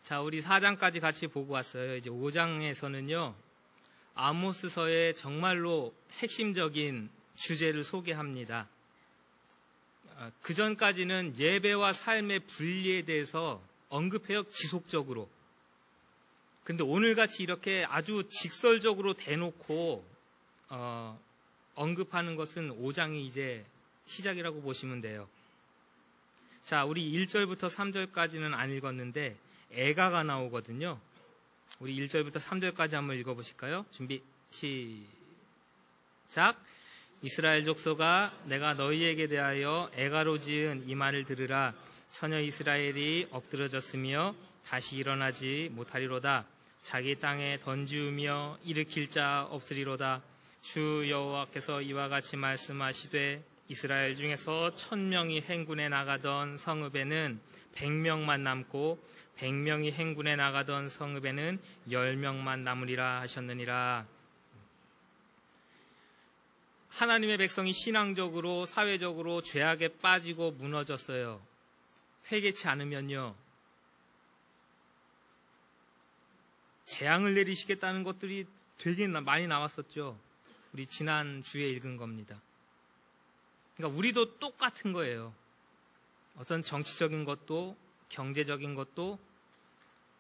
자, 우리 4장까지 같이 보고 왔어요. 이제 5장에서는요, 아모스서의 정말로 핵심적인 주제를 소개합니다. 그 전까지는 예배와 삶의 분리에 대해서 언급해요, 지속적으로. 근데 오늘같이 이렇게 아주 직설적으로 대놓고 언급하는 것은 5장이 이제 시작이라고 보시면 돼요. 자, 우리 1절부터 3절까지는 안 읽었는데 애가가 나오거든요. 우리 1절부터 3절까지 한번 읽어보실까요? 준비, 시작. 이스라엘 족속아, 내가 너희에게 대하여 애가로 지은 이 말을 들으라. 처녀 이스라엘이 엎드러졌으며 다시 일어나지 못하리로다. 자기 땅에 던지우며 일으킬 자 없으리로다. 주 여호와께서 이와 같이 말씀하시되 이스라엘 중에서 1000명이 행군에 나가던 성읍에는 100명만 남고 100명이 행군에 나가던 성읍에는 10명만 남으리라 하셨느니라. 하나님의 백성이 신앙적으로 사회적으로 죄악에 빠지고 무너졌어요. 회개치 않으면요, 재앙을 내리시겠다는 것들이 되게 많이 나왔었죠. 우리 지난주에 읽은 겁니다. 그러니까 우리도 똑같은 거예요. 어떤 정치적인 것도 경제적인 것도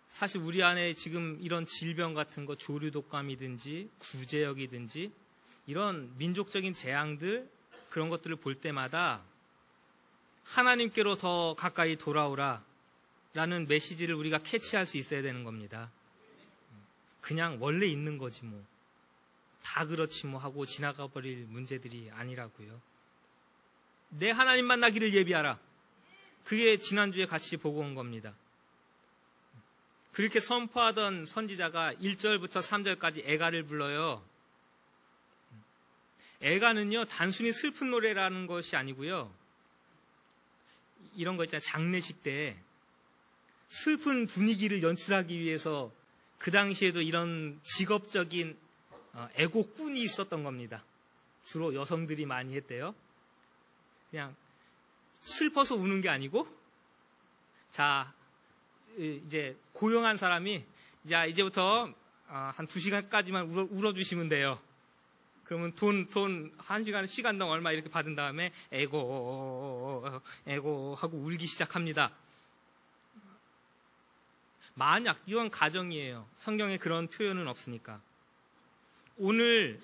사실 우리 안에 지금 이런 질병 같은 거, 조류독감이든지 구제역이든지 이런 민족적인 재앙들, 그런 것들을 볼 때마다 하나님께로 더 가까이 돌아오라 라는 메시지를 우리가 캐치할 수 있어야 되는 겁니다. 그냥 원래 있는 거지 뭐, 다 그렇지 뭐 하고 지나가 버릴 문제들이 아니라고요. 내 하나님 만나기를 예비하라. 그게 지난주에 같이 보고 온 겁니다. 그렇게 선포하던 선지자가 1절부터 3절까지 애가를 불러요. 애가는요, 단순히 슬픈 노래라는 것이 아니고요, 이런 거 있잖아요. 장례식 때 슬픈 분위기를 연출하기 위해서 그 당시에도 이런 직업적인 애고꾼이 있었던 겁니다. 주로 여성들이 많이 했대요. 그냥 슬퍼서 우는 게 아니고, 자, 이제 고용한 사람이, 자, 이제부터 한 2시간까지만 울어주시면 돼요. 그러면 돈 1시간, 시간당 얼마 이렇게 받은 다음에 에고 하고 울기 시작합니다. 만약, 이건 가정이에요. 성경에 그런 표현은 없으니까. 오늘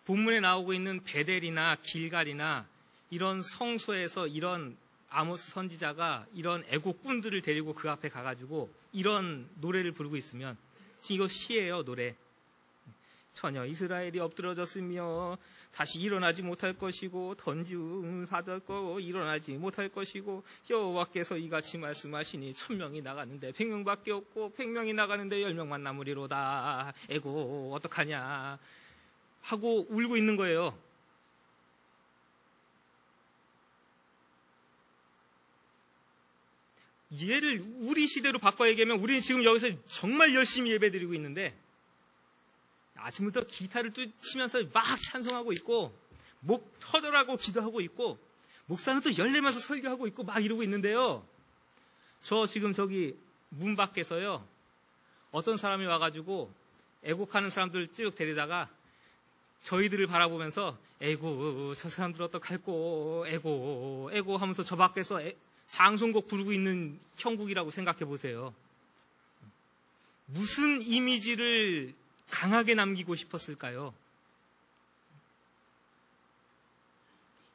본문에 나오고 있는 베델이나 길갈이나 이런 성소에서 이런 아모스 선지자가 이런 애고꾼들을 데리고 그 앞에 가가지고 이런 노래를 부르고 있으면, 지금 이거 시예요, 노래. 처녀 이스라엘이 엎드러졌으며 다시 일어나지 못할 것이고 던지운 사졌고 일어나지 못할 것이고 여호와께서 이같이 말씀하시니 1000명이 나가는데 100명밖에 없고 100명이 나가는데 10명만 남으리로다. 에고 어떡하냐 하고 울고 있는 거예요. 얘를 우리 시대로 바꿔 얘기하면 우리는 지금 여기서 정말 열심히 예배드리고 있는데 아침부터 기타를 치면서 막 찬송하고 있고 목 터져라고 기도하고 있고 목사는 또 열내면서 설교하고 있고 막 이러고 있는데요. 저 지금 저기 문 밖에서요, 어떤 사람이 와가지고 애곡하는 사람들 쭉 데리다가 저희들을 바라보면서 에고 저 사람들 어떡할꼬 에고 하면서 저 밖에서 장송곡 부르고 있는 형국이라고 생각해 보세요. 무슨 이미지를 강하게 남기고 싶었을까요?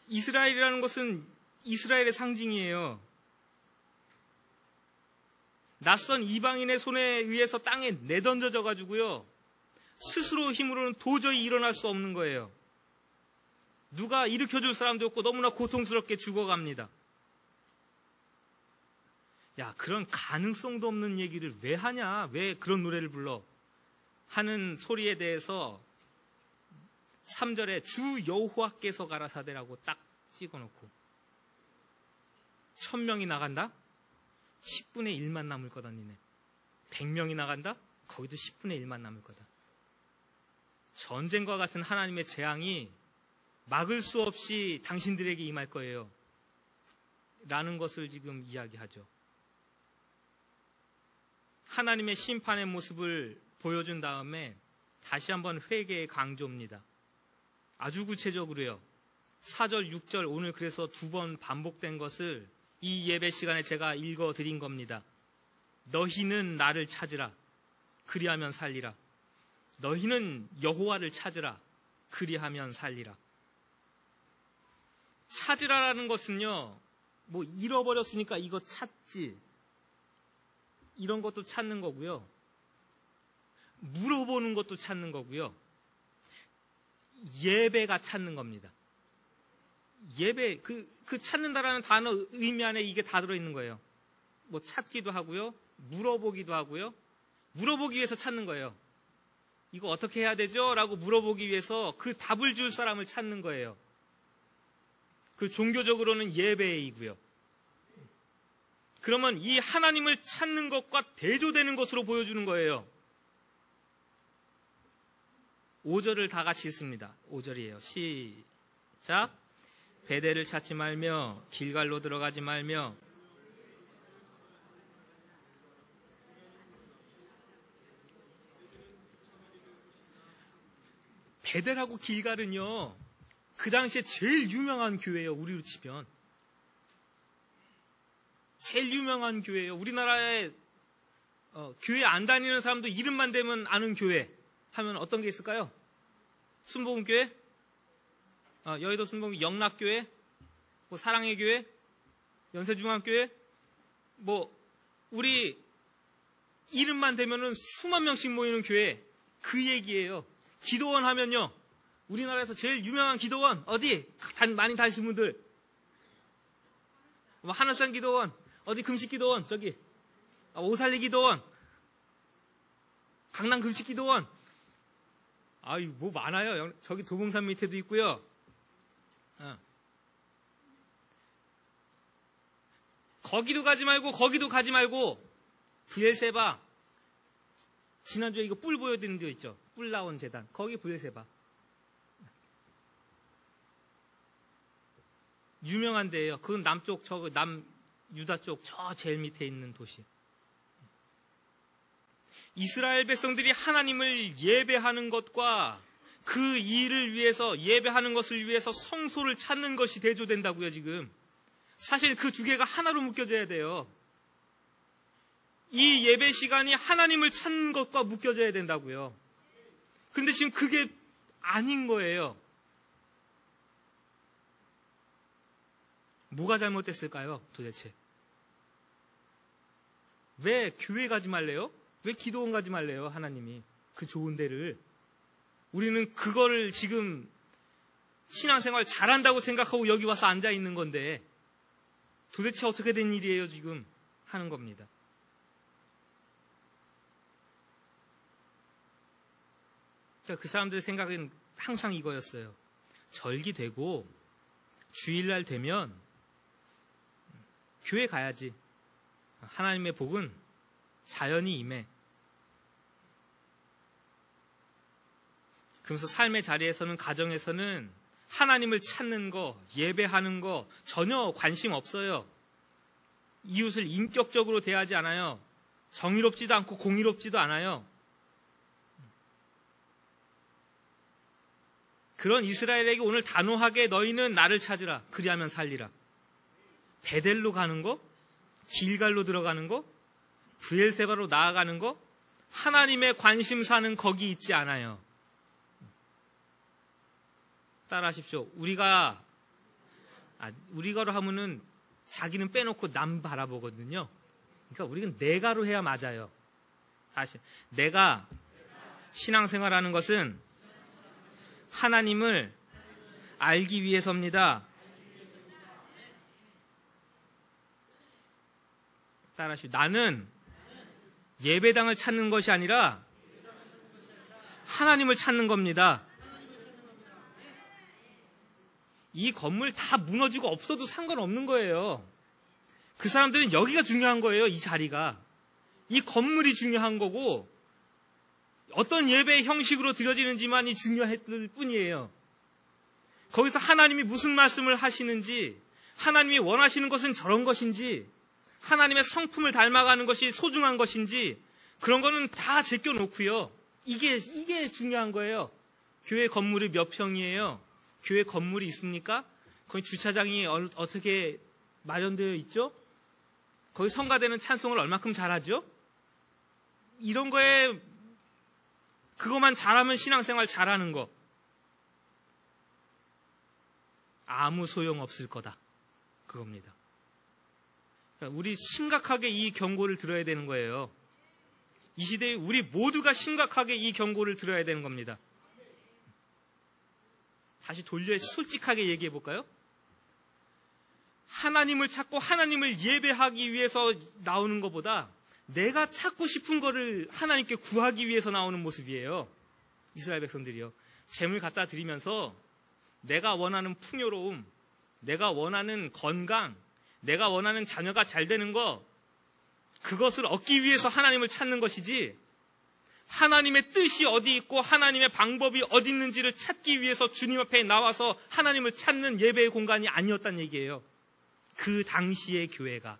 이스라엘이라는 것은 이스라엘의 상징이에요. 낯선 이방인의 손에 의해서 땅에 내던져져 가지고요, 스스로 힘으로는 도저히 일어날 수 없는 거예요. 누가 일으켜줄 사람도 없고 너무나 고통스럽게 죽어갑니다. 야, 그런 가능성도 없는 얘기를 왜 하냐, 왜 그런 노래를 불러 하는 소리에 대해서 3절에 주 여호와께서 가라사대라고 딱 찍어놓고 1000명이 나간다? 10분의 1만 남을 거다 니네. 100명이 나간다? 거기도 10분의 1만 남을 거다. 전쟁과 같은 하나님의 재앙이 막을 수 없이 당신들에게 임할 거예요 라는 것을 지금 이야기하죠. 하나님의 심판의 모습을 보여준 다음에 다시 한번 회개의 강조입니다. 아주 구체적으로요. 4절, 6절 오늘 그래서 2번 반복된 것을 이 예배 시간에 제가 읽어드린 겁니다. 너희는 나를 찾으라. 그리하면 살리라. 너희는 여호와를 찾으라. 그리하면 살리라. 찾으라라는 것은요, 뭐 잃어버렸으니까 이거 찾지, 이런 것도 찾는 거고요. 물어보는 것도 찾는 거고요. 예배가 찾는 겁니다. 예배, 그 찾는다라는 단어 의미 안에 이게 다 들어있는 거예요. 뭐 찾기도 하고요. 물어보기도 하고요. 물어보기 위해서 찾는 거예요. 이거 어떻게 해야 되죠? 라고 물어보기 위해서 그 답을 줄 사람을 찾는 거예요. 그 종교적으로는 예배이고요. 그러면 이 하나님을 찾는 것과 대조되는 것으로 보여주는 거예요. 5절을 다 같이 읽습니다. 5절이에요. 시작. 베델을 찾지 말며 길갈로 들어가지 말며 베델하고 길갈은요, 그 당시에 제일 유명한 교회예요. 우리로 치면 제일 유명한 교회예요. 우리나라에 교회 안 다니는 사람도 이름만 대면 아는 교회 하면 어떤 게 있을까요? 순복음교회, 여의도 순복음 영락교회, 뭐 사랑의 교회, 연세중앙교회, 뭐 우리 이름만 대면은 수만 명씩 모이는 교회, 그 얘기예요. 기도원 하면요, 우리나라에서 제일 유명한 기도원 어디? 많이 다니신 분들, 뭐 하늘산 기도원, 어디 금식 기도원, 저기 오살리 기도원, 강남 금식 기도원, 아유 뭐 많아요. 저기 도봉산 밑에도 있고요. 거기도 가지 말고 브엘세바, 지난주에 이거 뿔 보여드린 데 있죠. 뿔 나온 재단, 거기 브엘세바 유명한 데예요. 그건 남쪽, 유다 쪽 저 제일 밑에 있는 도시. 이스라엘 백성들이 하나님을 예배하는 것과 그 일을 위해서, 예배하는 것을 위해서 성소를 찾는 것이 대조된다고요. 지금 사실 그 두 개가 하나로 묶여져야 돼요. 이 예배 시간이 하나님을 찾는 것과 묶여져야 된다고요. 그런데 지금 그게 아닌 거예요. 뭐가 잘못됐을까요? 도대체 왜 교회 가지 말래요? 왜 기도원 가지 말래요? 하나님이 그 좋은 데를. 우리는 그거를 지금 신앙생활 잘한다고 생각하고 여기 와서 앉아 있는 건데 도대체 어떻게 된 일이에요? 지금 하는 겁니다. 그러니까 그 사람들의 생각은 항상 이거였어요. 절기 되고 주일날 되면 교회 가야지. 하나님의 복은 자연히 임해. 그러면서 삶의 자리에서는, 가정에서는 하나님을 찾는 거, 예배하는 거 전혀 관심 없어요. 이웃을 인격적으로 대하지 않아요. 정의롭지도 않고 공의롭지도 않아요. 그런 이스라엘에게 오늘 단호하게 너희는 나를 찾으라. 그리하면 살리라. 베델로 가는 거, 길갈로 들어가는 거, 브엘세바로 나아가는 거, 하나님의 관심사는 거기 있지 않아요. 따라하십시오. 우리가로 하면은 자기는 빼놓고 남 바라보거든요. 그러니까 우리는 내가로 해야 맞아요. 다시, 내가 신앙생활하는 것은 하나님을 알기 위해서입니다. 따라하십시오. 나는 예배당을 찾는 것이 아니라 하나님을 찾는 겁니다. 이 건물 다 무너지고 없어도 상관없는 거예요. 그 사람들은 여기가 중요한 거예요. 이 자리가. 이 건물이 중요한 거고 어떤 예배의 형식으로 드려지는지만이 중요했을 뿐이에요. 거기서 하나님이 무슨 말씀을 하시는지, 하나님이 원하시는 것은 저런 것인지, 하나님의 성품을 닮아가는 것이 소중한 것인지 그런 거는 다 제껴놓고요. 이게 중요한 거예요. 교회 건물이 몇 평이에요? 교회 건물이 있습니까? 거기 주차장이 어떻게 마련되어 있죠? 거기 성가대는 찬송을 얼마큼 잘하죠? 이런 거에 그것만 잘하면 신앙생활 잘하는 거 아무 소용 없을 거다. 그겁니다. 그러니까 우리 심각하게 이 경고를 들어야 되는 거예요. 이 시대에 우리 모두가 심각하게 이 경고를 들어야 되는 겁니다. 다시 돌려 솔직하게 얘기해 볼까요? 하나님을 찾고 하나님을 예배하기 위해서 나오는 것보다 내가 찾고 싶은 거를 하나님께 구하기 위해서 나오는 모습이에요. 이스라엘 백성들이요. 재물 갖다 드리면서 내가 원하는 풍요로움, 내가 원하는 건강, 내가 원하는 자녀가 잘 되는 거, 그것을 얻기 위해서 하나님을 찾는 것이지, 하나님의 뜻이 어디 있고 하나님의 방법이 어디 있는지를 찾기 위해서 주님 앞에 나와서 하나님을 찾는 예배의 공간이 아니었단 얘기예요. 그 당시의 교회가.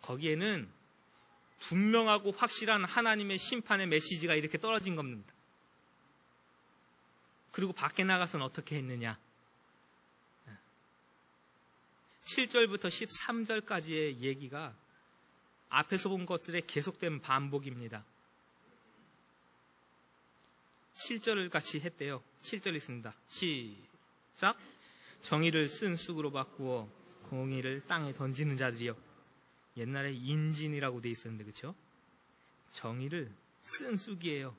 거기에는 분명하고 확실한 하나님의 심판의 메시지가 이렇게 떨어진 겁니다. 그리고 밖에 나가서는 어떻게 했느냐. 7절부터 13절까지의 얘기가 앞에서 본 것들의 계속된 반복입니다. 7절을 같이 했대요. 7절 있습니다. 시작. 정의를 쓴 쑥으로 바꾸어 공의를 땅에 던지는 자들이요. 옛날에 인진이라고 돼 있었는데, 그렇죠? 정의를 쓴 쑥이에요.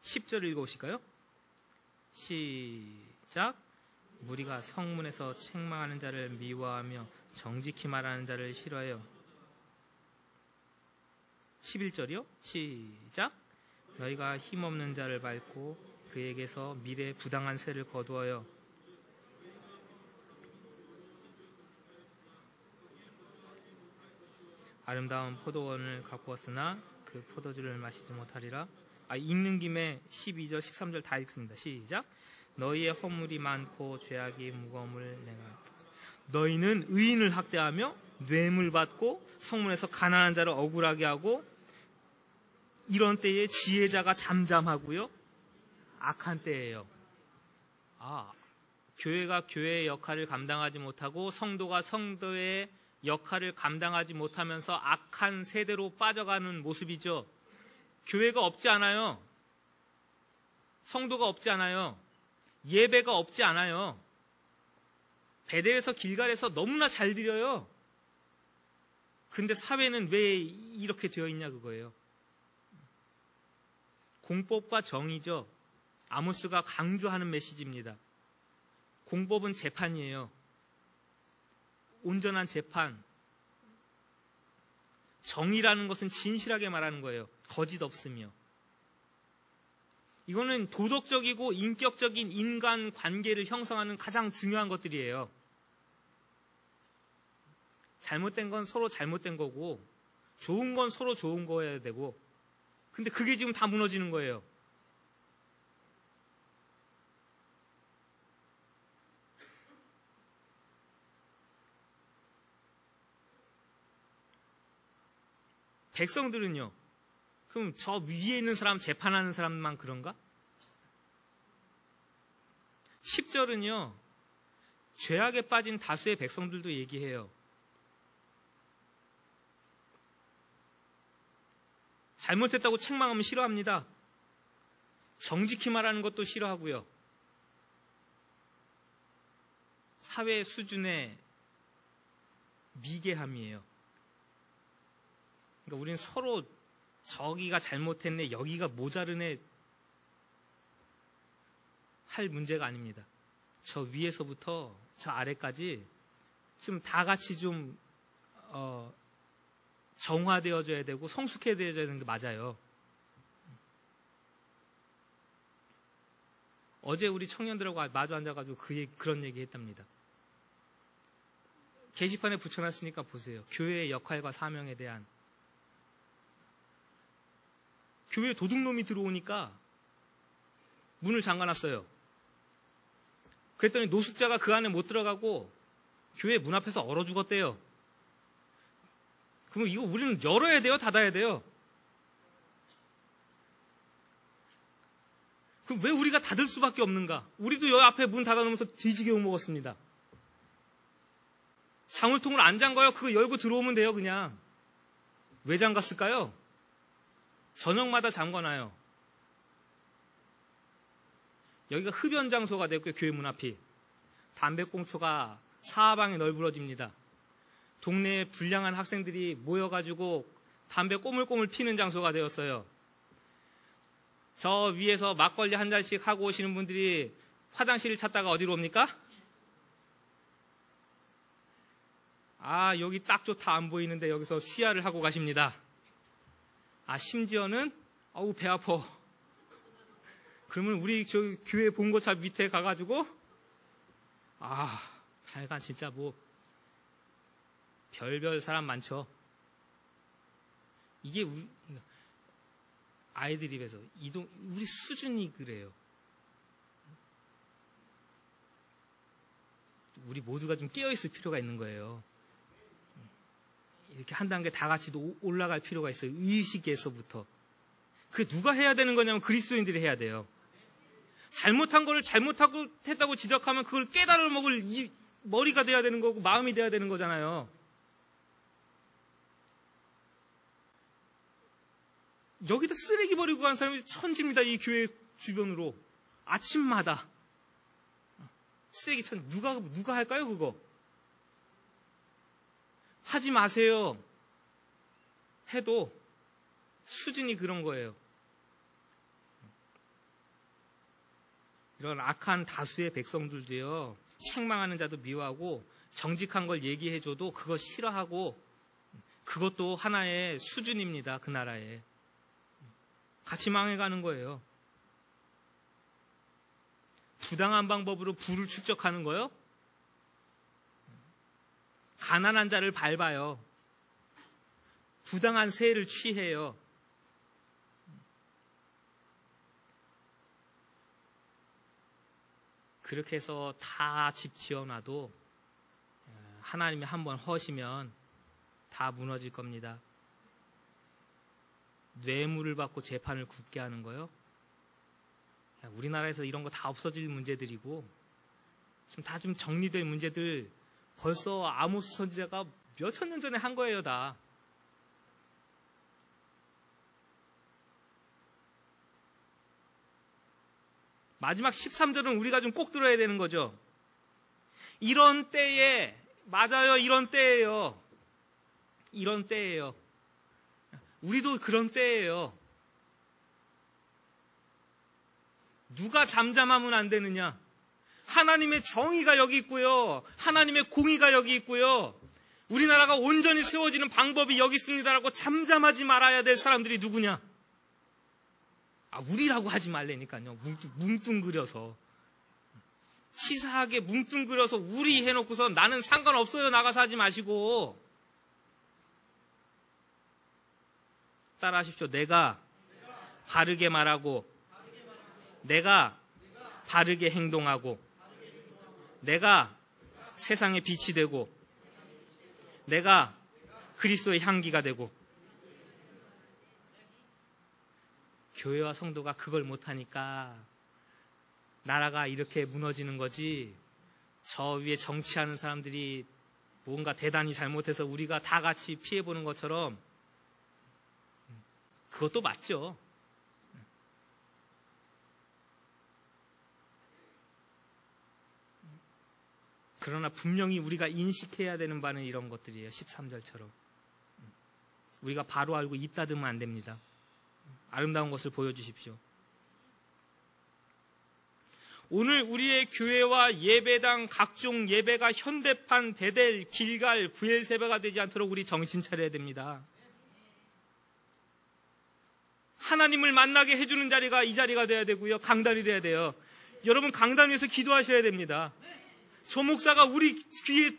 10절 읽어보실까요? 시작. 무리가 성문에서 책망하는 자를 미워하며 정직히 말하는 자를 싫어해요. 11절이요. 시작. 너희가 힘없는 자를 밟고 그에게서 미래의 부당한 세를 거두어요. 아름다운 포도원을 가꾸었으나 그 포도주를 마시지 못하리라. 읽는 김에 12절, 13절 다 읽습니다. 시작. 너희의 허물이 많고 죄악이 무거움을 내가. 너희는 의인을 학대하며 뇌물 받고 성문에서 가난한 자를 억울하게 하고, 이런 때에 지혜자가 잠잠하고요. 악한 때예요. 교회가 교회의 역할을 감당하지 못하고 성도가 성도의 역할을 감당하지 못하면서 악한 세대로 빠져가는 모습이죠. 교회가 없지 않아요. 성도가 없지 않아요. 예배가 없지 않아요. 베델에서 길갈에서 너무나 잘 드려요. 근데 사회는 왜 이렇게 되어 있냐 그거예요. 공법과 정의죠. 아모스가 강조하는 메시지입니다. 공법은 재판이에요. 온전한 재판. 정의라는 것은 진실하게 말하는 거예요. 거짓 없으며. 이거는 도덕적이고 인격적인 인간 관계를 형성하는 가장 중요한 것들이에요. 잘못된 건 서로 잘못된 거고, 좋은 건 서로 좋은 거여야 되고, 근데 그게 지금 다 무너지는 거예요. 백성들은요, 그럼 저 위에 있는 사람 재판하는 사람만 그런가? 10절은요, 죄악에 빠진 다수의 백성들도 얘기해요. 잘못했다고 책망하면 싫어합니다. 정직히 말하는 것도 싫어하고요. 사회 수준의 미개함이에요. 그러니까 우리는 서로 저기가 잘못했네, 여기가 모자르네 할 문제가 아닙니다. 저 위에서부터 저 아래까지 좀 다 같이 좀 정화되어져야 되고 성숙해져야 되는 게 맞아요. 어제 우리 청년들하고 마주 앉아가지고 그런 얘기 했답니다. 게시판에 붙여놨으니까 보세요. 교회의 역할과 사명에 대한. 교회에 도둑놈이 들어오니까 문을 잠가놨어요. 그랬더니 노숙자가 그 안에 못 들어가고 교회 문 앞에서 얼어 죽었대요. 그럼 이거 우리는 열어야 돼요? 닫아야 돼요? 그럼 왜 우리가 닫을 수밖에 없는가? 우리도 여기 앞에 문 닫아놓으면서 뒤지게 욕먹었습니다. 자물통을 안 잠가요? 그거 열고 들어오면 돼요, 그냥. 왜 잠갔을까요? 저녁마다 잠궈놔요. 여기가 흡연 장소가 됐고요, 교회 문 앞이. 담배꽁초가 사방에 널브러집니다. 동네에 불량한 학생들이 모여가지고 담배 꼬물꼬물 피는 장소가 되었어요. 저 위에서 막걸리 한 잔씩 하고 오시는 분들이 화장실을 찾다가 어디로 옵니까? 아, 여기 딱 좋다, 안 보이는데 여기서 쉬야를 하고 가십니다. 아, 심지어는 어우 배 아파. 그러면 우리 저 교회 본고차 밑에 가가지고 하여간 진짜 뭐 별별 사람 많죠. 이게 아이들 입에서 우리 수준이 그래요. 우리 모두가 좀 깨어있을 필요가 있는 거예요. 이렇게 한 단계 다 같이 올라갈 필요가 있어요. 의식에서부터. 그게 누가 해야 되는 거냐면 그리스도인들이 해야 돼요. 잘못한 거를 잘못하고 했다고 지적하면 그걸 깨달아 먹을 머리가 돼야 되는 거고 마음이 돼야 되는 거잖아요. 여기다 쓰레기 버리고 간 사람이 천지입니다. 이 교회 주변으로. 아침마다. 쓰레기 천, 누가 할까요, 그거? 하지 마세요. 해도 수준이 그런 거예요. 이런 악한 다수의 백성들도요, 책망하는 자도 미워하고 정직한 걸 얘기해줘도 그거 싫어하고 그것도 하나의 수준입니다. 그 나라에. 같이 망해가는 거예요. 부당한 방법으로 부를 축적하는 거요? 가난한 자를 밟아요. 부당한 세를 취해요. 그렇게 해서 다 집 지어놔도 하나님이 한번 허시면 다 무너질 겁니다. 뇌물을 받고 재판을 굽게 하는 거요? 우리나라에서 이런 거 다 없어질 문제들이고 다 좀 정리될 문제들 벌써 아모스 선지자가 몇천 년 전에 한 거예요, 다. 마지막 13절은 우리가 좀 꼭 들어야 되는 거죠. 이런 때에, 맞아요, 이런 때예요. 이런 때예요. 우리도 그런 때예요. 누가 잠잠하면 안 되느냐? 하나님의 정의가 여기 있고요. 하나님의 공의가 여기 있고요. 우리나라가 온전히 세워지는 방법이 여기 있습니다라고 잠잠하지 말아야 될 사람들이 누구냐? 우리라고 하지 말라니까요. 뭉뚱그려서. 치사하게 뭉뚱그려서 우리 해놓고서 나는 상관없어요. 나가서 하지 마시고. 따라하십시오. 내가 바르게 말하고, 내가 바르게 행동하고, 내가 세상의 빛이 되고, 내가 그리스도의 향기가 되고. 교회와 성도가 그걸 못하니까 나라가 이렇게 무너지는 거지. 저 위에 정치하는 사람들이 뭔가 대단히 잘못해서 우리가 다 같이 피해보는 것처럼 그것도 맞죠. 그러나 분명히 우리가 인식해야 되는 바는 이런 것들이에요. 13절처럼. 우리가 바로 알고 입 닫으면 안 됩니다. 아름다운 것을 보여주십시오. 오늘 우리의 교회와 예배당, 각종 예배가 현대판, 베델, 길갈, 부엘세바가 되지 않도록 우리 정신 차려야 됩니다. 하나님을 만나게 해주는 자리가 이 자리가 돼야 되고요. 강단이 돼야 돼요. 여러분 강단 위에서 기도하셔야 됩니다. 저 목사가 우리 귀에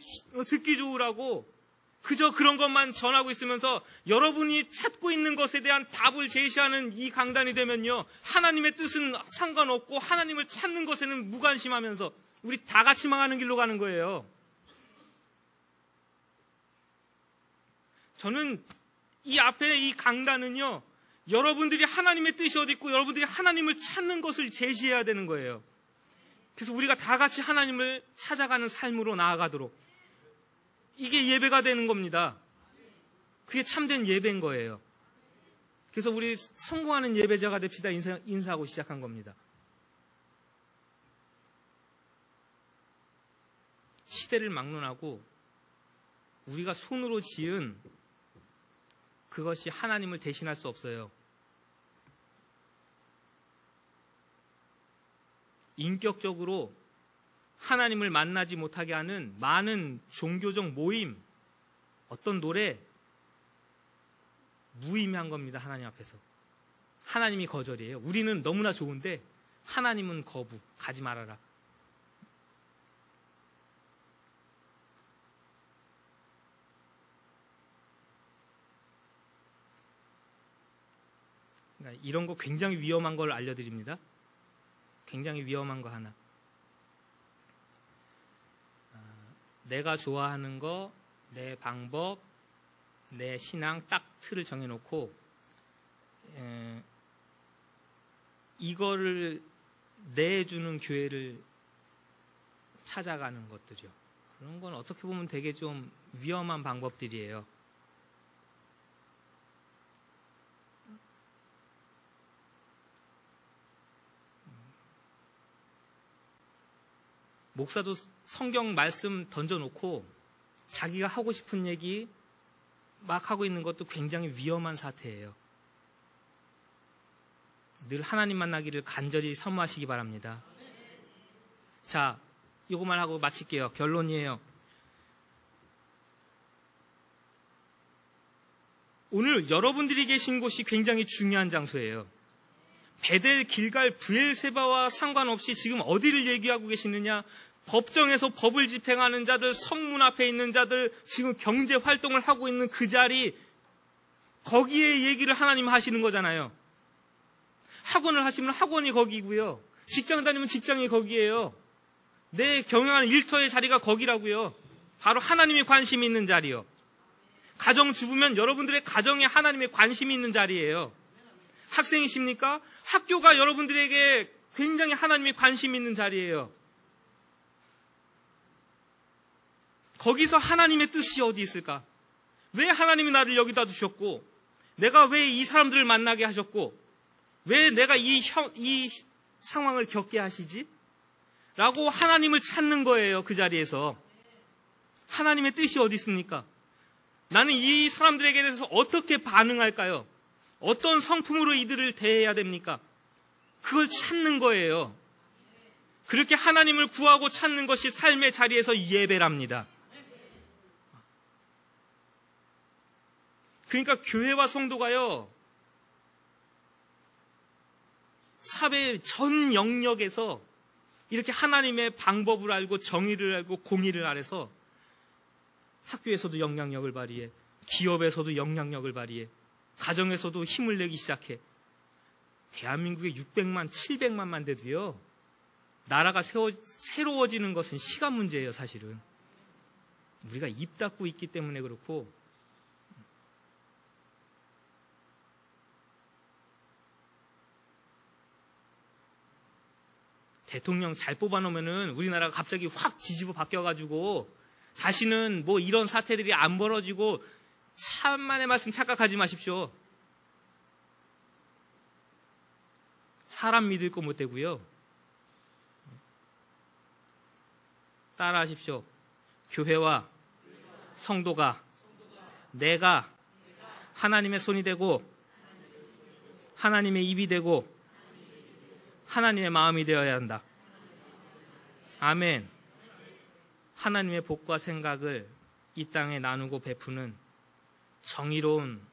듣기 좋으라고 그저 그런 것만 전하고 있으면서 여러분이 찾고 있는 것에 대한 답을 제시하는 이 강단이 되면요, 하나님의 뜻은 상관없고 하나님을 찾는 것에는 무관심하면서 우리 다 같이 망하는 길로 가는 거예요. 저는 이 앞에 이 강단은요, 여러분들이 하나님의 뜻이 어디 있고 여러분들이 하나님을 찾는 것을 제시해야 되는 거예요. 그래서 우리가 다 같이 하나님을 찾아가는 삶으로 나아가도록, 이게 예배가 되는 겁니다. 그게 참된 예배인 거예요. 그래서 우리 성공하는 예배자가 됩시다 인사하고 시작한 겁니다. 시대를 막론하고 우리가 손으로 지은 그것이 하나님을 대신할 수 없어요. 인격적으로 하나님을 만나지 못하게 하는 많은 종교적 모임, 어떤 노래, 무의미한 겁니다. 하나님 앞에서. 하나님이 거절이에요. 우리는 너무나 좋은데 하나님은 거부, 가지 말아라. 그러니까 이런 거 굉장히 위험한 걸 알려드립니다. 굉장히 위험한 거 하나. 내가 좋아하는 거, 내 방법, 내 신앙 딱 틀을 정해놓고 이거를 내주는 교회를 찾아가는 것들이요. 그런 건 어떻게 보면 되게 좀 위험한 방법들이에요. 목사도 성경 말씀 던져놓고 자기가 하고 싶은 얘기 막 하고 있는 것도 굉장히 위험한 사태예요. 늘 하나님 만나기를 간절히 선무하시기 바랍니다. 자, 이것만 하고 마칠게요. 결론이에요. 오늘 여러분들이 계신 곳이 굉장히 중요한 장소예요. 베델, 길갈, 브엘세바와 상관없이 지금 어디를 얘기하고 계시느냐? 법정에서 법을 집행하는 자들, 성문 앞에 있는 자들, 지금 경제 활동을 하고 있는 그 자리, 거기에 얘기를 하나님 하시는 거잖아요. 학원을 하시면 학원이 거기고요. 직장 다니면 직장이 거기예요. 내 경영하는 일터의 자리가 거기라고요. 바로 하나님이 관심이 있는 자리요. 가정주부면 여러분들의 가정에 하나님의 관심이 있는 자리예요. 학생이십니까? 학교가 여러분들에게 굉장히 하나님의 관심이 있는 자리예요. 거기서 하나님의 뜻이 어디 있을까? 왜 하나님이 나를 여기다 두셨고, 내가 왜 이 사람들을 만나게 하셨고, 왜 내가 이 상황을 겪게 하시지? 라고 하나님을 찾는 거예요. 그 자리에서. 하나님의 뜻이 어디 있습니까? 나는 이 사람들에게 대해서 어떻게 반응할까요? 어떤 성품으로 이들을 대해야 됩니까? 그걸 찾는 거예요. 그렇게 하나님을 구하고 찾는 것이 삶의 자리에서 예배랍니다. 그러니까 교회와 성도가요, 사회 전 영역에서 이렇게 하나님의 방법을 알고 정의를 알고 공의를 알아서 학교에서도 영향력을 발휘해, 기업에서도 영향력을 발휘해, 가정에서도 힘을 내기 시작해. 대한민국에 600만, 700만만 돼도요, 나라가 새로워지는 것은 시간 문제예요, 사실은. 우리가 입 닫고 있기 때문에 그렇고, 대통령 잘 뽑아놓으면은 우리나라가 갑자기 확 뒤집어 바뀌어가지고 다시는 뭐 이런 사태들이 안 벌어지고, 참만의 말씀 착각하지 마십시오. 사람 믿을 거 못 되고요. 따라 하십시오. 교회와 성도가 내가 하나님의 손이 되고 하나님의 입이 되고 하나님의 마음이 되어야 한다. 아멘. 하나님의 복과 생각을 이 땅에 나누고 베푸는 정의로운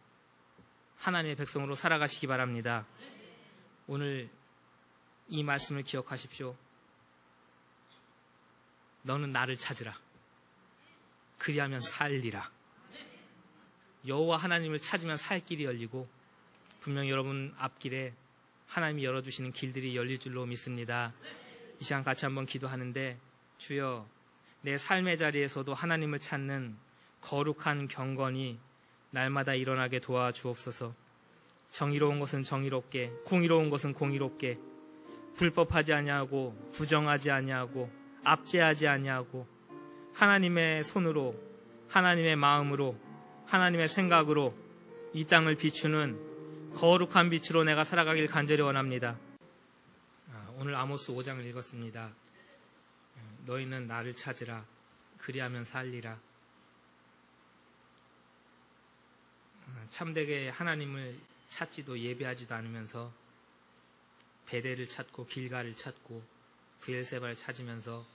하나님의 백성으로 살아가시기 바랍니다. 오늘 이 말씀을 기억하십시오. 너는 나를 찾으라. 그리하면 살리라. 여호와 하나님을 찾으면 살 길이 열리고, 분명히 여러분 앞길에 하나님이 열어주시는 길들이 열릴 줄로 믿습니다. 이 시간 같이 한번 기도하는데, 주여, 내 삶의 자리에서도 하나님을 찾는 거룩한 경건이 날마다 일어나게 도와주옵소서. 정의로운 것은 정의롭게, 공의로운 것은 공의롭게, 불법하지 아니하고 부정하지 아니하고 압제하지 아니하고 하나님의 손으로, 하나님의 마음으로, 하나님의 생각으로 이 땅을 비추는 거룩한 빛으로 내가 살아가길 간절히 원합니다. 오늘 아모스 5장을 읽었습니다. 너희는 나를 찾으라. 그리하면 살리라. 참되게 하나님을 찾지도 예배하지도 않으면서 베델을 찾고 길갈을 찾고 브엘세바를 찾으면서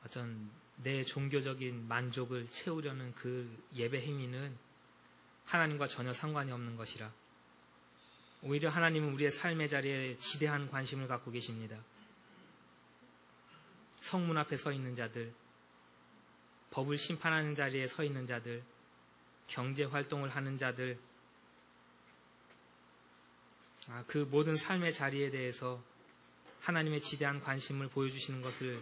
어떤 내 종교적인 만족을 채우려는 그 예배 행위는 하나님과 전혀 상관이 없는 것이라. 오히려 하나님은 우리의 삶의 자리에 지대한 관심을 갖고 계십니다. 성문 앞에 서 있는 자들, 법을 심판하는 자리에 서 있는 자들, 경제 활동을 하는 자들, 그 모든 삶의 자리에 대해서 하나님의 지대한 관심을 보여주시는 것을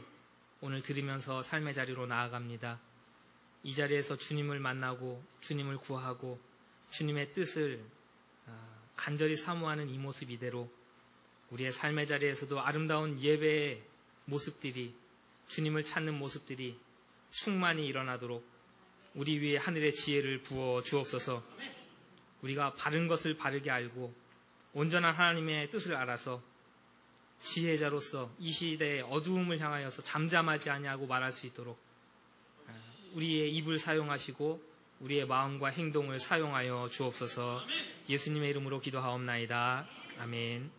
오늘 들으면서 삶의 자리로 나아갑니다. 이 자리에서 주님을 만나고 주님을 구하고 주님의 뜻을 간절히 사모하는 이 모습 이대로 우리의 삶의 자리에서도 아름다운 예배의 모습들이, 주님을 찾는 모습들이 충만히 일어나도록 우리 위에 하늘의 지혜를 부어 주옵소서. 우리가 바른 것을 바르게 알고 온전한 하나님의 뜻을 알아서 지혜자로서 이 시대의 어두움을 향하여서 잠잠하지 아니하고 말할 수 있도록 우리의 입을 사용하시고 우리의 마음과 행동을 사용하여 주옵소서. 예수님의 이름으로 기도하옵나이다. 아멘.